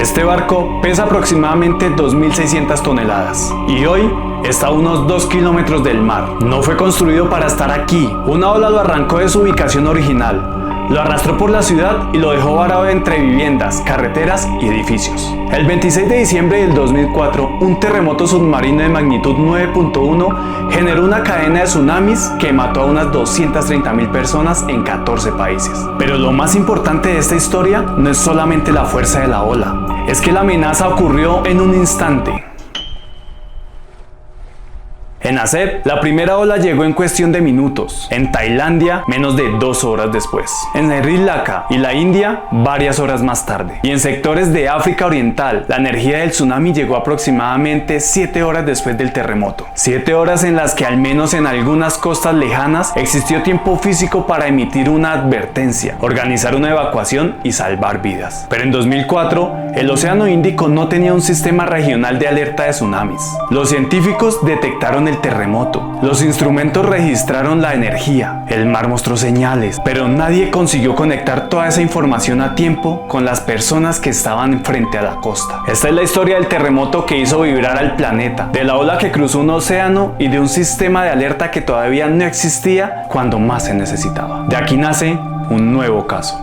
Este barco pesa aproximadamente 2.600 toneladas y hoy está a unos 2 kilómetros del mar. No fue construido para estar aquí. Una ola lo arrancó de su ubicación original, lo arrastró por la ciudad y lo dejó varado entre viviendas, carreteras y edificios. El 26 de diciembre del 2004, un terremoto submarino de magnitud 9.1 generó una cadena de tsunamis que mató a unas 230.000 personas en 14 países. Pero lo más importante de esta historia no es solamente la fuerza de la ola, es que la amenaza ocurrió en un instante. En Aceh, la primera ola llegó en cuestión de minutos. En Tailandia, menos de 2 horas después. En Sri Lanka y la India, varias horas más tarde. Y en sectores de África Oriental, la energía del tsunami llegó aproximadamente 7 horas después del terremoto. 7 horas en las que al menos en algunas costas lejanas existió tiempo físico para emitir una advertencia, organizar una evacuación y salvar vidas. Pero en 2004, el Océano Índico no tenía un sistema regional de alerta de tsunamis. Los científicos detectaron el terremoto. Los instrumentos registraron la energía. El mar mostró señales, pero nadie consiguió conectar toda esa información a tiempo con las personas que estaban frente a la costa. Esta es la historia del terremoto que hizo vibrar al planeta, de la ola que cruzó un océano y de un sistema de alerta que todavía no existía cuando más se necesitaba. De aquí nace un nuevo caso.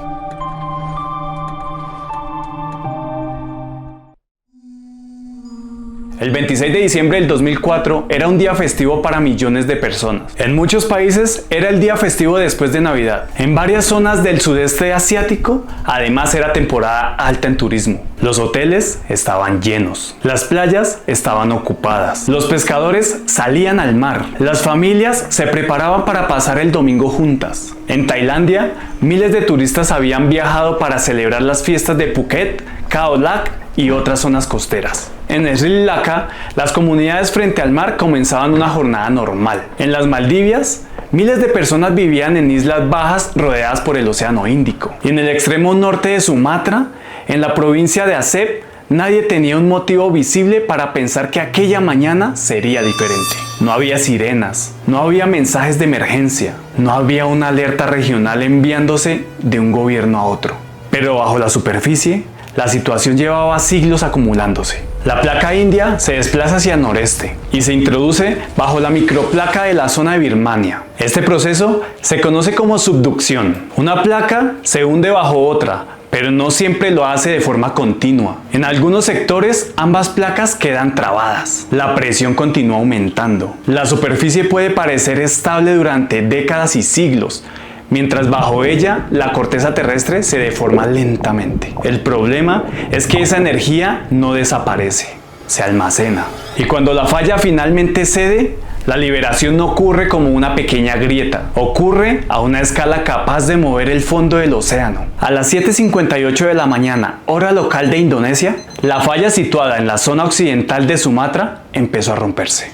El 26 de diciembre del 2004 era un día festivo para millones de personas. En muchos países era el día festivo después de Navidad. En varias zonas del sudeste asiático, además era temporada alta en turismo. Los hoteles estaban llenos. Las playas estaban ocupadas. Los pescadores salían al mar. Las familias se preparaban para pasar el domingo juntas. En Tailandia, miles de turistas habían viajado para celebrar las fiestas de Phuket, Khao Lak y otras zonas costeras. En Sri Lanka, las comunidades frente al mar comenzaban una jornada normal. En las Maldivas, miles de personas vivían en islas bajas rodeadas por el Océano Índico. Y en el extremo norte de Sumatra, en la provincia de Aceh, nadie tenía un motivo visible para pensar que aquella mañana sería diferente. No había sirenas, no había mensajes de emergencia, no había una alerta regional enviándose de un gobierno a otro. Pero bajo la superficie, la situación llevaba siglos acumulándose. La placa india se desplaza hacia el noreste y se introduce bajo la microplaca de la zona de Birmania. Este proceso se conoce como subducción. Una placa se hunde bajo otra, pero no siempre lo hace de forma continua. En algunos sectores, ambas placas quedan trabadas. La presión continúa aumentando. La superficie puede parecer estable durante décadas y siglos, mientras bajo ella la corteza terrestre se deforma lentamente. El problema es que esa energía no desaparece, se almacena. Y cuando la falla finalmente cede, la liberación no ocurre como una pequeña grieta, ocurre a una escala capaz de mover el fondo del océano. A las 7:58 de la mañana, hora local de Indonesia, la falla situada en la zona occidental de Sumatra empezó a romperse.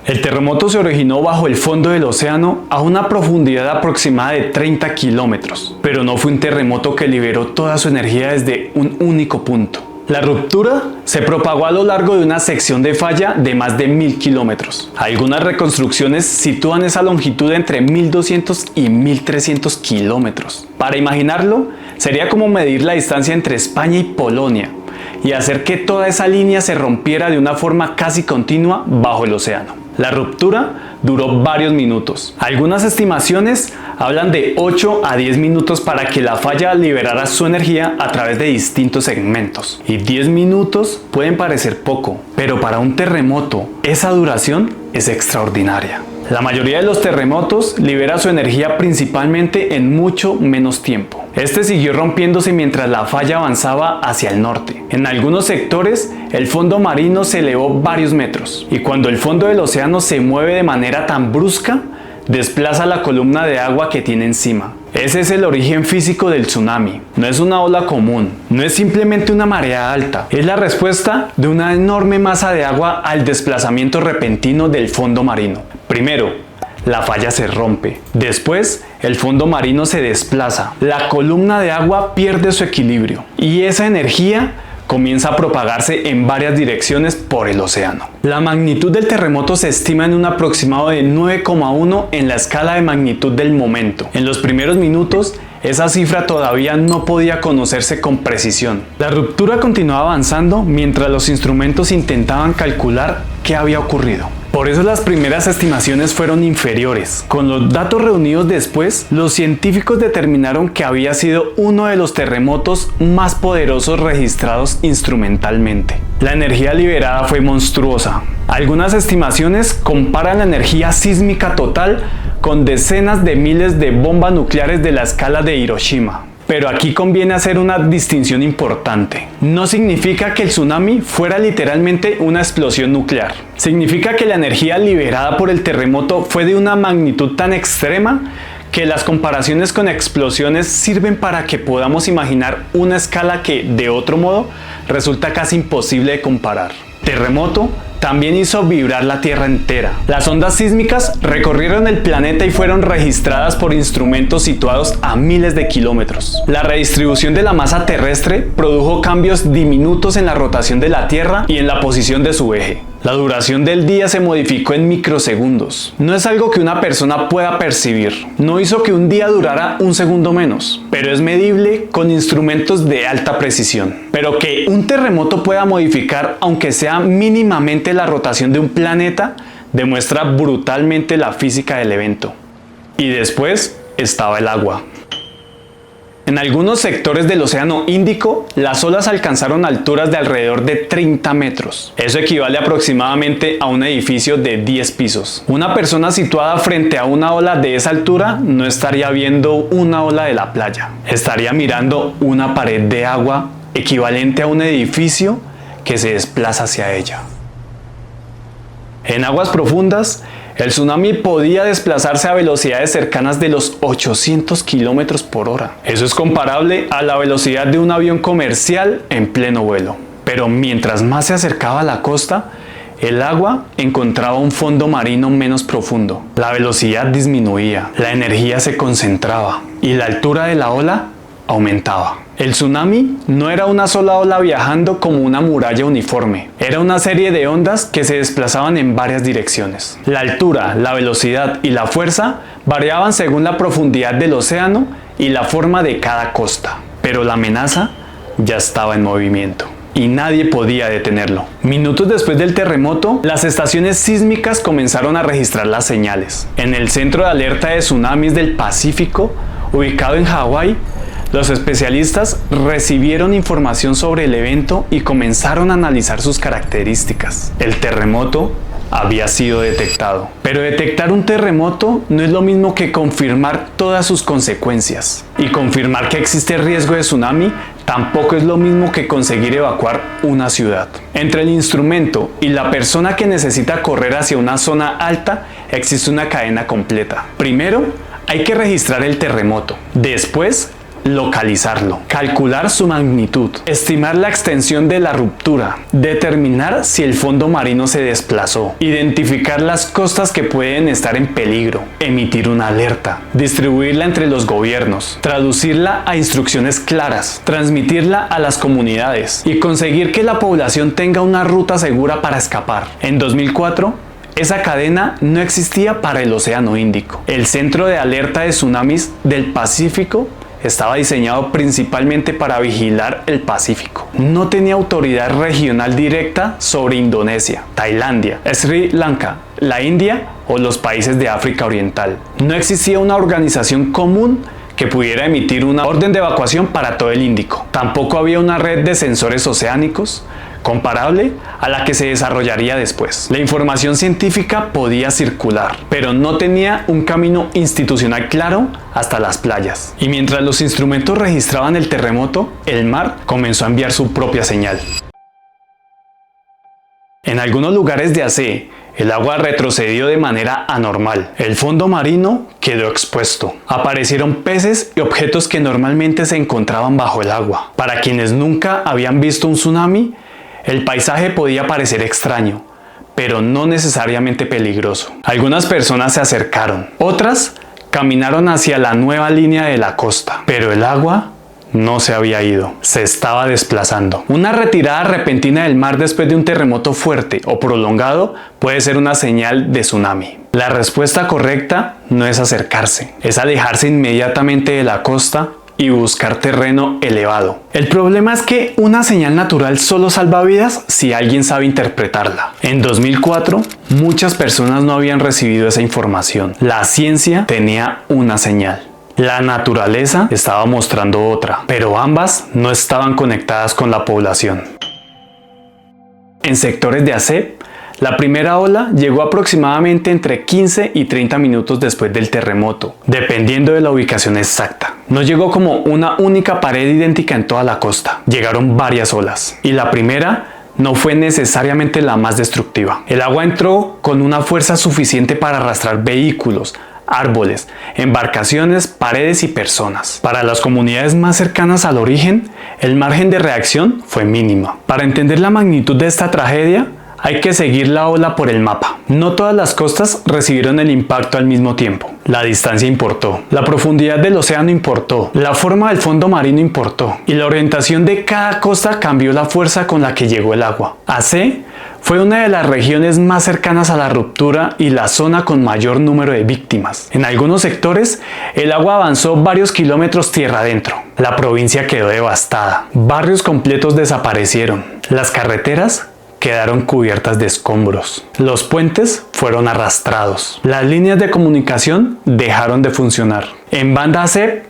El terremoto se originó bajo el fondo del océano a una profundidad aproximada de 30 kilómetros, pero no fue un terremoto que liberó toda su energía desde un único punto. La ruptura se propagó a lo largo de una sección de falla de más de 1.000 kilómetros. Algunas reconstrucciones sitúan esa longitud entre 1.200 y 1.300 kilómetros. Para imaginarlo, sería como medir la distancia entre España y Polonia y hacer que toda esa línea se rompiera de una forma casi continua bajo el océano. La ruptura duró varios minutos. Algunas estimaciones hablan de 8 a 10 minutos para que la falla liberara su energía a través de distintos segmentos. Y 10 minutos pueden parecer poco, pero para un terremoto esa duración es extraordinaria. La mayoría de los terremotos libera su energía principalmente en mucho menos tiempo. Este siguió rompiéndose mientras la falla avanzaba hacia el norte. En algunos sectores, el fondo marino se elevó varios metros, y cuando el fondo del océano se mueve de manera tan brusca, desplaza la columna de agua que tiene encima. Ese es el origen físico del tsunami. No es una ola común, no es simplemente una marea alta, es la respuesta de una enorme masa de agua al desplazamiento repentino del fondo marino. Primero, la falla se rompe. Después, el fondo marino se desplaza. La columna de agua pierde su equilibrio y esa energía comienza a propagarse en varias direcciones por el océano. La magnitud del terremoto se estima en un aproximado de 9,1 en la escala de magnitud del momento. En los primeros minutos, esa cifra todavía no podía conocerse con precisión. La ruptura continuaba avanzando mientras los instrumentos intentaban calcular qué había ocurrido. Por eso las primeras estimaciones fueron inferiores. Con los datos reunidos después, los científicos determinaron que había sido uno de los terremotos más poderosos registrados instrumentalmente. La energía liberada fue monstruosa. Algunas estimaciones comparan la energía sísmica total con decenas de miles de bombas nucleares de la escala de Hiroshima. Pero aquí conviene hacer una distinción importante. No significa que el tsunami fuera literalmente una explosión nuclear. Significa que la energía liberada por el terremoto fue de una magnitud tan extrema que las comparaciones con explosiones sirven para que podamos imaginar una escala que, de otro modo, resulta casi imposible de comparar. Terremoto también hizo vibrar la Tierra entera. Las ondas sísmicas recorrieron el planeta y fueron registradas por instrumentos situados a miles de kilómetros. La redistribución de la masa terrestre produjo cambios diminutos en la rotación de la Tierra y en la posición de su eje. La duración del día se modificó en microsegundos. No es algo que una persona pueda percibir. No hizo que un día durara un segundo menos, pero es medible con instrumentos de alta precisión. Pero que un terremoto pueda modificar, aunque sea mínimamente, la rotación de un planeta, demuestra brutalmente la física del evento. Y después estaba el agua. En algunos sectores del Océano Índico, las olas alcanzaron alturas de alrededor de 30 metros. Eso equivale aproximadamente a un edificio de 10 pisos. Una persona situada frente a una ola de esa altura no estaría viendo una ola de la playa. Estaría mirando una pared de agua equivalente a un edificio que se desplaza hacia ella. En aguas profundas, el tsunami podía desplazarse a velocidades cercanas de los 800 kilómetros por hora. Eso es comparable a la velocidad de un avión comercial en pleno vuelo. Pero mientras más se acercaba a la costa, el agua encontraba un fondo marino menos profundo. La velocidad disminuía, la energía se concentraba y la altura de la ola aumentaba. El tsunami no era una sola ola viajando como una muralla uniforme, era una serie de ondas que se desplazaban en varias direcciones. La altura, la velocidad y la fuerza variaban según la profundidad del océano y la forma de cada costa, pero la amenaza ya estaba en movimiento y nadie podía detenerlo. Minutos después del terremoto, las estaciones sísmicas comenzaron a registrar las señales. En el Centro de Alerta de Tsunamis del Pacífico, ubicado en Hawái, los especialistas recibieron información sobre el evento y comenzaron a analizar sus características. El terremoto había sido detectado. Pero detectar un terremoto no es lo mismo que confirmar todas sus consecuencias. Y confirmar que existe riesgo de tsunami tampoco es lo mismo que conseguir evacuar una ciudad. Entre el instrumento y la persona que necesita correr hacia una zona alta existe una cadena completa. Primero, hay que registrar el terremoto. Después, localizarlo, calcular su magnitud, estimar la extensión de la ruptura, determinar si el fondo marino se desplazó, identificar las costas que pueden estar en peligro, emitir una alerta, distribuirla entre los gobiernos, traducirla a instrucciones claras, transmitirla a las comunidades y conseguir que la población tenga una ruta segura para escapar. En 2004, esa cadena no existía para el Océano Índico. El Centro de Alerta de Tsunamis del Pacífico estaba diseñado principalmente para vigilar el Pacífico. No tenía autoridad regional directa sobre Indonesia, Tailandia, Sri Lanka, la India o los países de África Oriental. No existía una organización común que pudiera emitir una orden de evacuación para todo el Índico. Tampoco había una red de sensores oceánicos comparable a la que se desarrollaría después. La información científica podía circular, pero no tenía un camino institucional claro hasta las playas. Y mientras los instrumentos registraban el terremoto, el mar comenzó a enviar su propia señal. En algunos lugares de Aceh, el agua retrocedió de manera anormal. El fondo marino quedó expuesto. Aparecieron peces y objetos que normalmente se encontraban bajo el agua. Para quienes nunca habían visto un tsunami, el paisaje podía parecer extraño, pero no necesariamente peligroso. Algunas personas se acercaron, otras caminaron hacia la nueva línea de la costa, pero el agua no se había ido, se estaba desplazando. Una retirada repentina del mar después de un terremoto fuerte o prolongado puede ser una señal de tsunami. La respuesta correcta no es acercarse, es alejarse inmediatamente de la costa y buscar terreno elevado. El problema es que una señal natural solo salva vidas si alguien sabe interpretarla. En 2004, muchas personas no habían recibido esa información. La ciencia tenía una señal. La naturaleza estaba mostrando otra, pero ambas no estaban conectadas con la población. En sectores de ASEP, la primera ola llegó aproximadamente entre 15 y 30 minutos después del terremoto, dependiendo de la ubicación exacta. No llegó como una única pared idéntica en toda la costa, llegaron varias olas, y la primera no fue necesariamente la más destructiva. El agua entró con una fuerza suficiente para arrastrar vehículos, árboles, embarcaciones, paredes y personas. Para las comunidades más cercanas al origen, el margen de reacción fue mínimo. Para entender la magnitud de esta tragedia, hay que seguir la ola por el mapa. No todas las costas recibieron el impacto al mismo tiempo. La distancia importó, la profundidad del océano importó, la forma del fondo marino importó, y la orientación de cada costa cambió la fuerza con la que llegó el agua. Aceh fue una de las regiones más cercanas a la ruptura y la zona con mayor número de víctimas. En algunos sectores, el agua avanzó varios kilómetros tierra adentro. La provincia quedó devastada. Barrios completos desaparecieron. Las carreteras quedaron cubiertas de escombros. Los puentes fueron arrastrados. Las líneas de comunicación dejaron de funcionar. En Banda Aceh,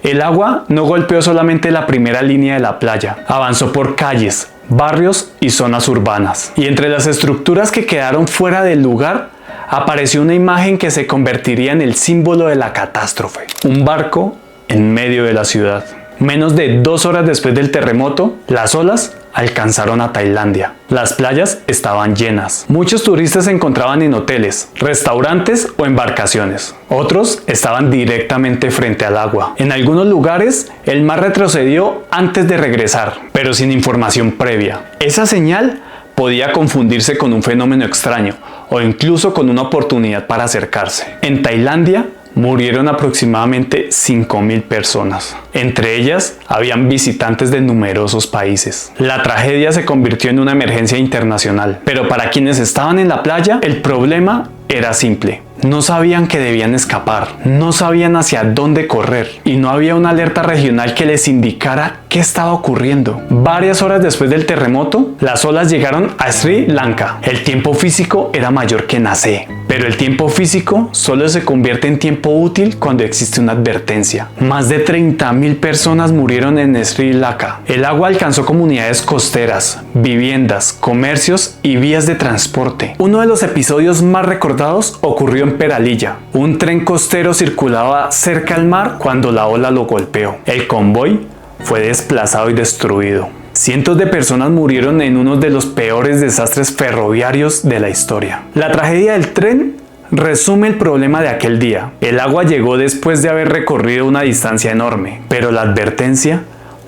el agua no golpeó solamente la primera línea de la playa, avanzó por calles, barrios y zonas urbanas. Y entre las estructuras que quedaron fuera del lugar, apareció una imagen que se convertiría en el símbolo de la catástrofe. Un barco en medio de la ciudad. Menos de 2 horas después del terremoto, las olas alcanzaron a Tailandia. Las playas estaban llenas. Muchos turistas se encontraban en hoteles, restaurantes o embarcaciones. Otros estaban directamente frente al agua. En algunos lugares, el mar retrocedió antes de regresar, pero sin información previa. Esa señal podía confundirse con un fenómeno extraño o incluso con una oportunidad para acercarse. En Tailandia, murieron aproximadamente 5.000 personas. Entre ellas, habían visitantes de numerosos países. La tragedia se convirtió en una emergencia internacional, pero para quienes estaban en la playa, el problema era simple. No sabían que debían escapar, no sabían hacia dónde correr y no había una alerta regional que les indicara qué estaba ocurriendo. Varias horas después del terremoto, las olas llegaron a Sri Lanka. El tiempo físico era mayor que en Aceh, pero el tiempo físico solo se convierte en tiempo útil cuando existe una advertencia. Más de 30.000 personas murieron en Sri Lanka. El agua alcanzó comunidades costeras, viviendas, comercios y vías de transporte. Uno de los episodios más recordados ocurrió en Peralilla. Un tren costero circulaba cerca al mar cuando la ola lo golpeó. El convoy fue desplazado y destruido. Cientos de personas murieron en uno de los peores desastres ferroviarios de la historia. La tragedia del tren resume el problema de aquel día. El agua llegó después de haber recorrido una distancia enorme, pero la advertencia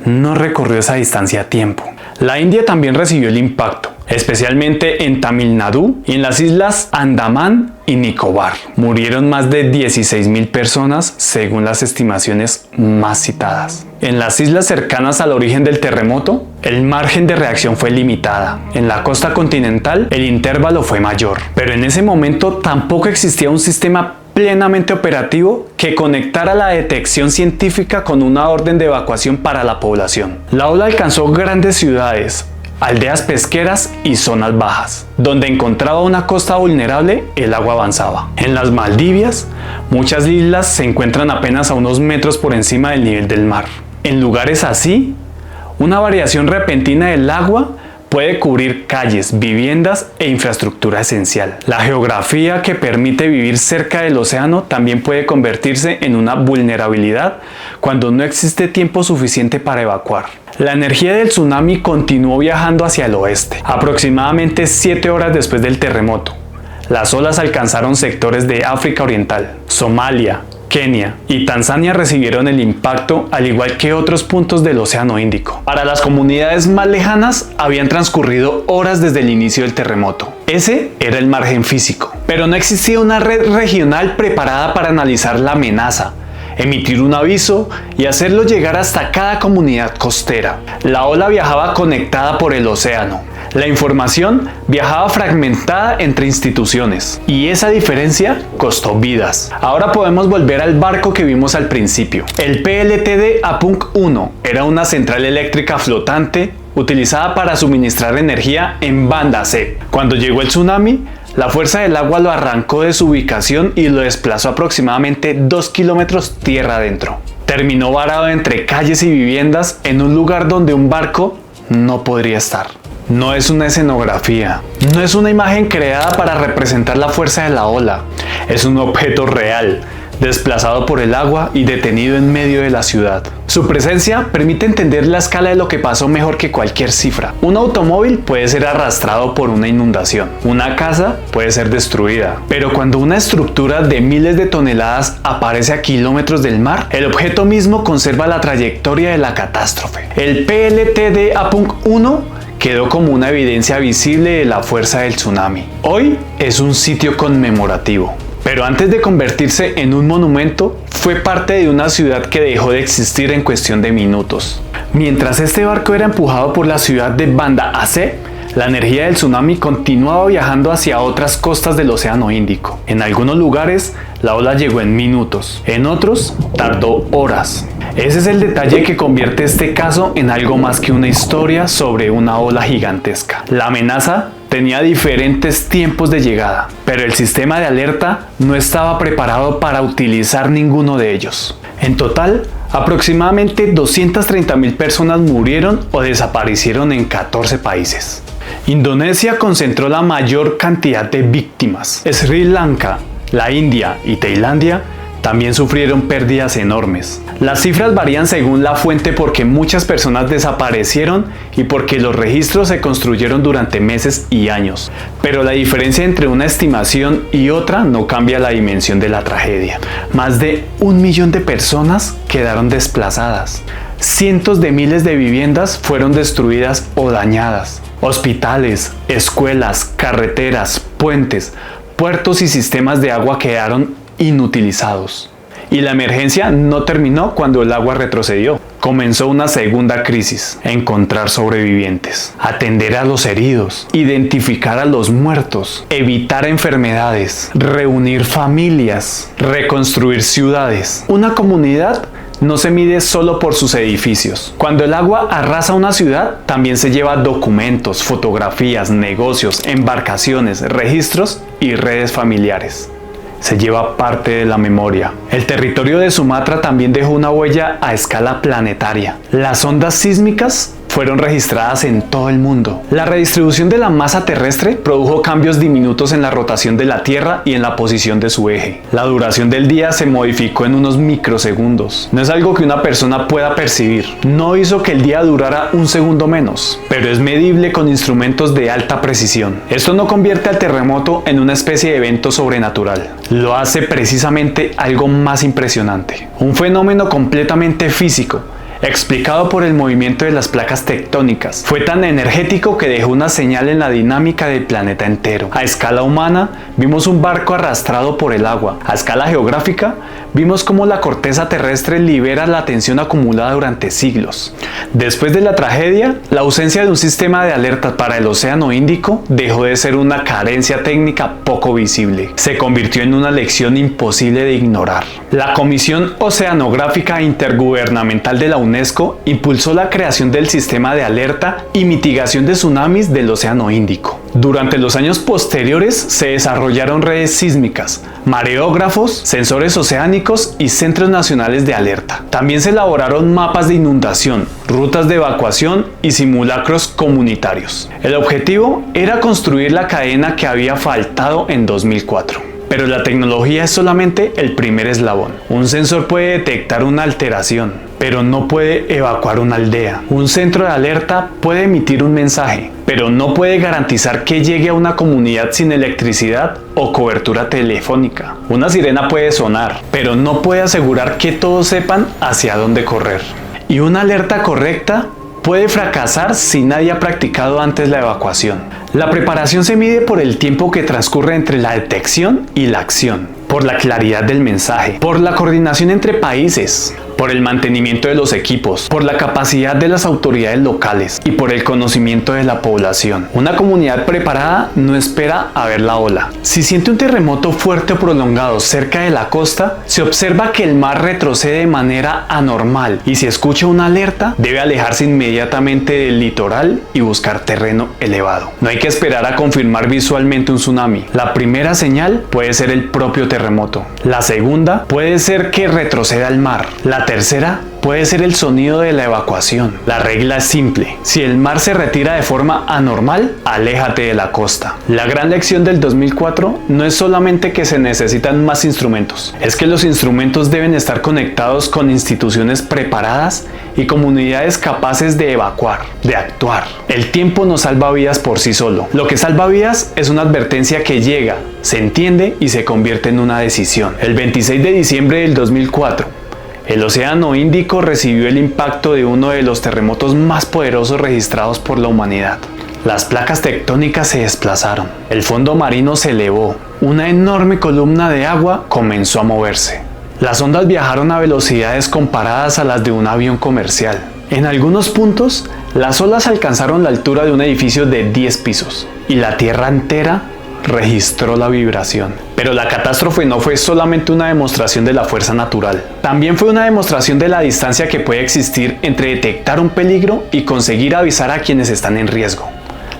no recorrió esa distancia a tiempo. La India también recibió el impacto, especialmente en Tamil Nadu y en las islas Andamán y Nicobar. Murieron más de 16.000 personas según las estimaciones más citadas. En las islas cercanas al origen del terremoto, el margen de reacción fue limitada. En la costa continental, el intervalo fue mayor. Pero en ese momento tampoco existía un sistema plenamente operativo que conectara la detección científica con una orden de evacuación para la población. La ola alcanzó grandes ciudades, aldeas pesqueras y zonas bajas. Donde encontraba una costa vulnerable, el agua avanzaba. En las Maldivias, muchas islas se encuentran apenas a unos metros por encima del nivel del mar. En lugares así, una variación repentina del agua puede cubrir calles, viviendas e infraestructura esencial. La geografía que permite vivir cerca del océano también puede convertirse en una vulnerabilidad cuando no existe tiempo suficiente para evacuar. La energía del tsunami continuó viajando hacia el oeste, aproximadamente 7 horas después del terremoto. Las olas alcanzaron sectores de África Oriental, Somalia, Kenia y Tanzania recibieron el impacto al igual que otros puntos del Océano Índico. Para las comunidades más lejanas habían transcurrido horas desde el inicio del terremoto. Ese era el margen físico, pero no existía una red regional preparada para analizar la amenaza, emitir un aviso y hacerlo llegar hasta cada comunidad costera. La ola viajaba conectada por el océano. La información viajaba fragmentada entre instituciones y esa diferencia costó vidas. Ahora podemos volver al barco que vimos al principio. El PLTD Apunk 1 era una central eléctrica flotante utilizada para suministrar energía en banda C. Cuando llegó el tsunami, la fuerza del agua lo arrancó de su ubicación y lo desplazó aproximadamente 2 kilómetros tierra adentro. Terminó varado entre calles y viviendas en un lugar donde un barco no podría estar. No es una escenografía, no es una imagen creada para representar la fuerza de la ola, es un objeto real, desplazado por el agua y detenido en medio de la ciudad. Su presencia permite entender la escala de lo que pasó mejor que cualquier cifra. Un automóvil puede ser arrastrado por una inundación, una casa puede ser destruida, pero cuando una estructura de miles de toneladas aparece a kilómetros del mar, el objeto mismo conserva la trayectoria de la catástrofe. El PLTD Apunk 1 quedó como una evidencia visible de la fuerza del tsunami. Hoy es un sitio conmemorativo, pero antes de convertirse en un monumento, fue parte de una ciudad que dejó de existir en cuestión de minutos. Mientras este barco era empujado por la ciudad de Banda Aceh, la energía del tsunami continuaba viajando hacia otras costas del Océano Índico. En algunos lugares, la ola llegó en minutos, en otros, tardó horas. Ese es el detalle que convierte este caso en algo más que una historia sobre una ola gigantesca. La amenaza tenía diferentes tiempos de llegada, pero el sistema de alerta no estaba preparado para utilizar ninguno de ellos. En total, aproximadamente 230.000 personas murieron o desaparecieron en 14 países. Indonesia concentró la mayor cantidad de víctimas. Sri Lanka, la India y Tailandia también sufrieron pérdidas enormes. Las cifras varían según la fuente porque muchas personas desaparecieron y porque los registros se construyeron durante meses y años. Pero la diferencia entre una estimación y otra no cambia la dimensión de la tragedia. Más de 1 millón de personas quedaron desplazadas. Cientos de miles de viviendas fueron destruidas o dañadas. Hospitales, escuelas, carreteras, puentes, puertos y sistemas de agua quedaron inutilizados. Y la emergencia no terminó cuando el agua retrocedió. Comenzó una segunda crisis: encontrar sobrevivientes, atender a los heridos, identificar a los muertos, evitar enfermedades, reunir familias, reconstruir ciudades. Una comunidad no se mide solo por sus edificios. Cuando el agua arrasa una ciudad, también se lleva documentos, fotografías, negocios, embarcaciones, registros y redes familiares. Se lleva parte de la memoria. El territorio de Sumatra también dejó una huella a escala planetaria. Las ondas sísmicas fueron registradas en todo el mundo. La redistribución de la masa terrestre produjo cambios diminutos en la rotación de la Tierra y en la posición de su eje. La duración del día se modificó en unos microsegundos. No es algo que una persona pueda percibir. No hizo que el día durara un segundo menos, pero es medible con instrumentos de alta precisión. Esto no convierte al terremoto en una especie de evento sobrenatural. Lo hace precisamente algo más impresionante. Un fenómeno completamente físico, explicado por el movimiento de las placas tectónicas. Fue tan energético que dejó una señal en la dinámica del planeta entero. A escala humana, vimos un barco arrastrado por el agua. A escala geográfica, vimos cómo la corteza terrestre libera la tensión acumulada durante siglos. Después de la tragedia, la ausencia de un sistema de alerta para el Océano Índico dejó de ser una carencia técnica poco visible. Se convirtió en una lección imposible de ignorar. La Comisión Oceanográfica Intergubernamental de la UNESCO impulsó la creación del sistema de alerta y mitigación de tsunamis del Océano Índico. Durante los años posteriores se desarrollaron redes sísmicas, mareógrafos, sensores oceánicos y centros nacionales de alerta. También se elaboraron mapas de inundación, rutas de evacuación y simulacros comunitarios. El objetivo era construir la cadena que había faltado en 2004. Pero la tecnología es solamente el primer eslabón. Un sensor puede detectar una alteración, pero no puede evacuar una aldea. Un centro de alerta puede emitir un mensaje, pero no puede garantizar que llegue a una comunidad sin electricidad o cobertura telefónica. Una sirena puede sonar, pero no puede asegurar que todos sepan hacia dónde correr. Y una alerta correcta puede fracasar si nadie ha practicado antes la evacuación. La preparación se mide por el tiempo que transcurre entre la detección y la acción. por la claridad del mensaje, por la coordinación entre países, por el mantenimiento de los equipos, por la capacidad de las autoridades locales y por el conocimiento de la población. Una comunidad preparada no espera a ver la ola. Si siente un terremoto fuerte o prolongado cerca de la costa, se observa que el mar retrocede de manera anormal y si escucha una alerta, debe alejarse inmediatamente del litoral y buscar terreno elevado. No hay que esperar a confirmar visualmente un tsunami. La primera señal puede ser el propio terremoto. La segunda puede ser que retroceda al mar. La tercera puede ser el sonido de la evacuación. La regla es simple: si el mar se retira de forma anormal, aléjate de la costa. La gran lección del 2004 no es solamente que se necesitan más instrumentos, es que los instrumentos deben estar conectados con instituciones preparadas y comunidades capaces de evacuar, de actuar. El tiempo no salva vidas por sí solo. Lo que salva vidas es una advertencia que llega, se entiende y se convierte en una decisión. El 26 de diciembre del 2004, el Océano Índico recibió el impacto de uno de los terremotos más poderosos registrados por la humanidad. Las placas tectónicas se desplazaron, el fondo marino se elevó, una enorme columna de agua comenzó a moverse. Las ondas viajaron a velocidades comparadas a las de un avión comercial. En algunos puntos, las olas alcanzaron la altura de un edificio de 10 pisos y la tierra entera registró la vibración. Pero la catástrofe no fue solamente una demostración de la fuerza natural, también fue una demostración de la distancia que puede existir entre detectar un peligro y conseguir avisar a quienes están en riesgo.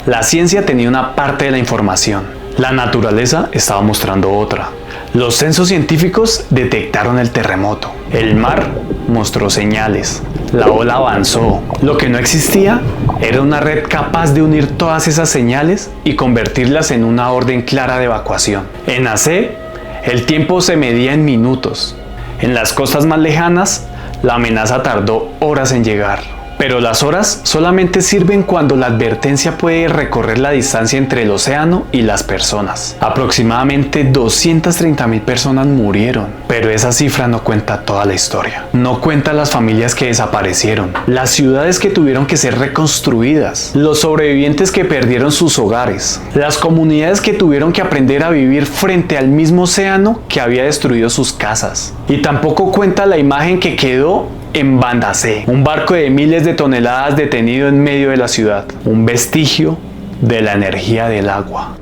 La ciencia tenía una parte de la información, la naturaleza estaba mostrando otra. Los censos científicos detectaron el terremoto, el mar mostró señales, la ola avanzó. Lo que no existía era una red capaz de unir todas esas señales y convertirlas en una orden clara de evacuación. En AC, el tiempo se medía en minutos. En las costas más lejanas, la amenaza tardó horas en llegar. Pero las horas solamente sirven cuando la advertencia puede recorrer la distancia entre el océano y las personas. Aproximadamente 230.000 personas murieron, pero esa cifra no cuenta toda la historia. No cuenta las familias que desaparecieron, las ciudades que tuvieron que ser reconstruidas, los sobrevivientes que perdieron sus hogares, las comunidades que tuvieron que aprender a vivir frente al mismo océano que había destruido sus casas. Y tampoco cuenta la imagen que quedó en Banda C, un barco de miles de toneladas detenido en medio de la ciudad, un vestigio de la energía del agua.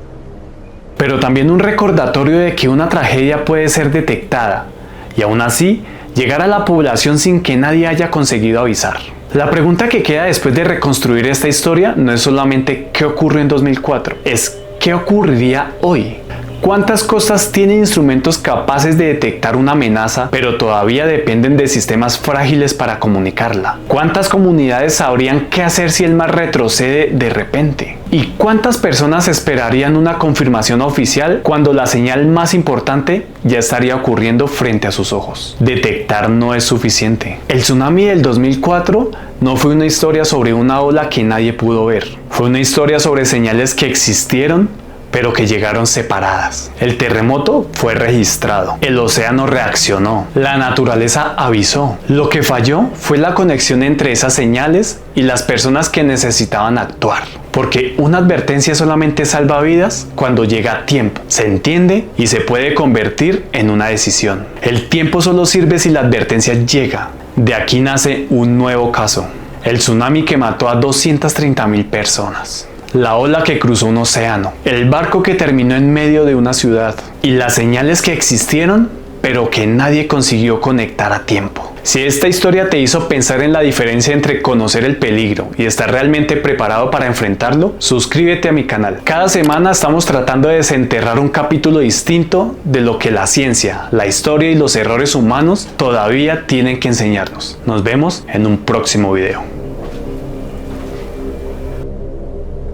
Pero también un recordatorio de que una tragedia puede ser detectada y aún así llegar a la población sin que nadie haya conseguido avisar. La pregunta que queda después de reconstruir esta historia no es solamente qué ocurrió en 2004, es qué ocurriría hoy. ¿Cuántas costas tienen instrumentos capaces de detectar una amenaza, pero todavía dependen de sistemas frágiles para comunicarla? ¿Cuántas comunidades sabrían qué hacer si el mar retrocede de repente? ¿Y cuántas personas esperarían una confirmación oficial cuando la señal más importante ya estaría ocurriendo frente a sus ojos? Detectar no es suficiente. El tsunami del 2004 no fue una historia sobre una ola que nadie pudo ver. Fue una historia sobre señales que existieron, pero que llegaron separadas. El terremoto fue registrado, el océano reaccionó, la naturaleza avisó. Lo que falló fue la conexión entre esas señales y las personas que necesitaban actuar. Porque una advertencia solamente salva vidas cuando llega a tiempo, se entiende y se puede convertir en una decisión. El tiempo solo sirve si la advertencia llega. De aquí nace un nuevo caso, el tsunami que mató a 230.000 personas. La ola que cruzó un océano, el barco que terminó en medio de una ciudad y las señales que existieron pero que nadie consiguió conectar a tiempo. Si esta historia te hizo pensar en la diferencia entre conocer el peligro y estar realmente preparado para enfrentarlo, suscríbete a mi canal. Cada semana estamos tratando de desenterrar un capítulo distinto de lo que la ciencia, la historia y los errores humanos todavía tienen que enseñarnos. Nos vemos en un próximo video.